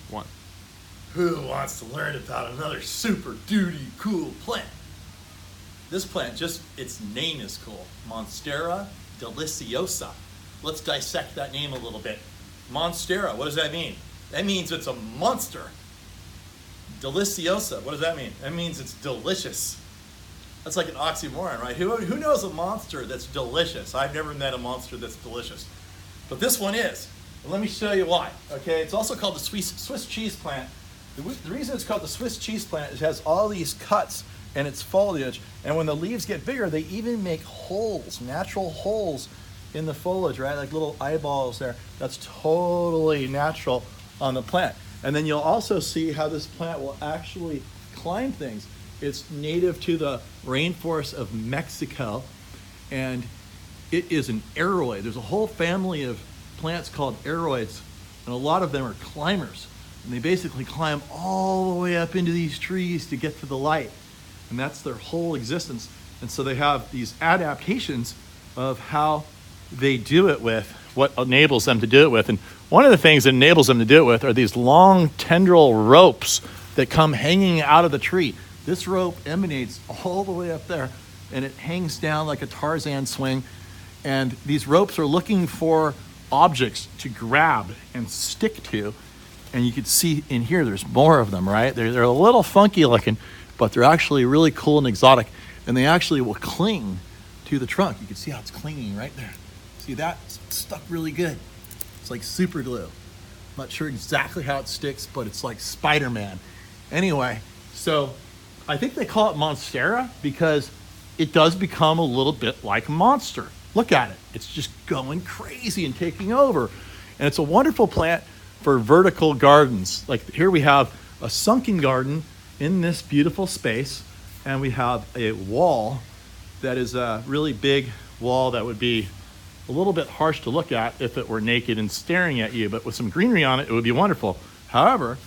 one. Who wants to learn about another super duty cool plant? This plant, just its name is cool. Monstera Deliciosa. Let's dissect that name a little bit. Monstera, what does that mean? That means it's a monster. Deliciosa, what does that mean? That means it's delicious. That's like an oxymoron, right? Who knows a monster that's delicious? I've never met a monster that's delicious. But this one is. And let me show you why. Okay, it's also called the Swiss cheese plant. The reason it's called the Swiss cheese plant is it has all these cuts in its foliage, and when the leaves get bigger, they even make holes, natural holes in the foliage, right? Like little eyeballs there. That's totally natural on the plant. And then you'll also see how this plant will actually climb things. It's native to the rainforest of Mexico, and it is an aroid. There's a whole family of plants called aroids, and a lot of them are climbers. And they basically climb all the way up into these trees to get to the light. And that's their whole existence. And so they have these adaptations of how they do it with, what enables them to do it with. And one of the things that enables them to do it with are these long tendril ropes that come hanging out of the tree. This rope emanates all the way up there, and it hangs down like a Tarzan swing. And these ropes are looking for objects to grab and stick to. And you can see in here, there's more of them, right? They're a little funky looking, but they're actually really cool and exotic. And they actually will cling to the trunk. You can see how it's clinging right there. See that? It's stuck really good. It's like super glue. I'm not sure exactly how it sticks, but it's like Spider-Man. Anyway, so I think they call it Monstera because it does become a little bit like a monster. Look at it. It's just going crazy and taking over. And it's a wonderful plant for vertical gardens. Like here we have a sunken garden in this beautiful space, and we have a wall that is a really big wall that would be a little bit harsh to look at if it were naked and staring at you, but with some greenery on it, it would be wonderful. However,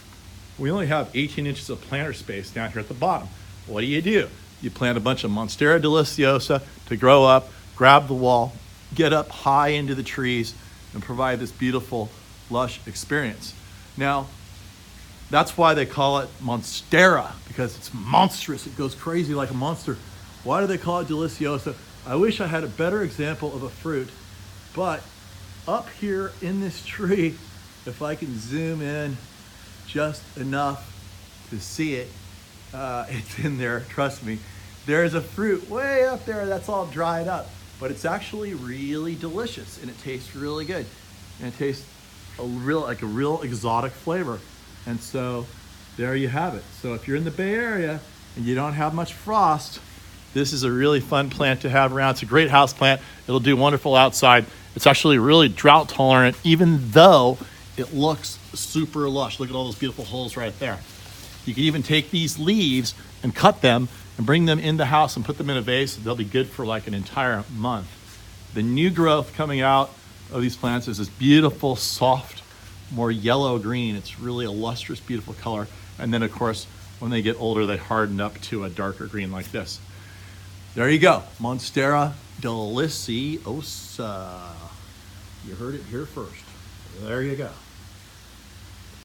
we only have 18 inches of planter space down here at the bottom. What do? You plant a bunch of Monstera Deliciosa to grow up, grab the wall, get up high into the trees, and provide this beautiful, lush experience. Now, that's why they call it Monstera, because it's monstrous. It goes crazy like a monster. Why do they call it Deliciosa? I wish I had a better example of a fruit, but up here in this tree, if I can zoom in just enough to see it, it's in there, trust me. There's a fruit way up there that's all dried up, but it's actually really delicious, and it tastes really good. And it tastes like a real exotic flavor. And so there you have it. So if you're in the Bay Area and you don't have much frost, this is a really fun plant to have around. It's a great house plant. It'll do wonderful outside. It's actually really drought tolerant, even though it looks super lush. Look at all those beautiful holes right there. You can even take these leaves and cut them and bring them in the house and put them in a vase. They'll be good for like an entire month. The new growth coming out of these plants is this beautiful, soft, more yellow green. It's really a lustrous, beautiful color. And then of course, when they get older, they harden up to a darker green like this. There you go, Monstera Deliciosa. You heard it here first. There you go.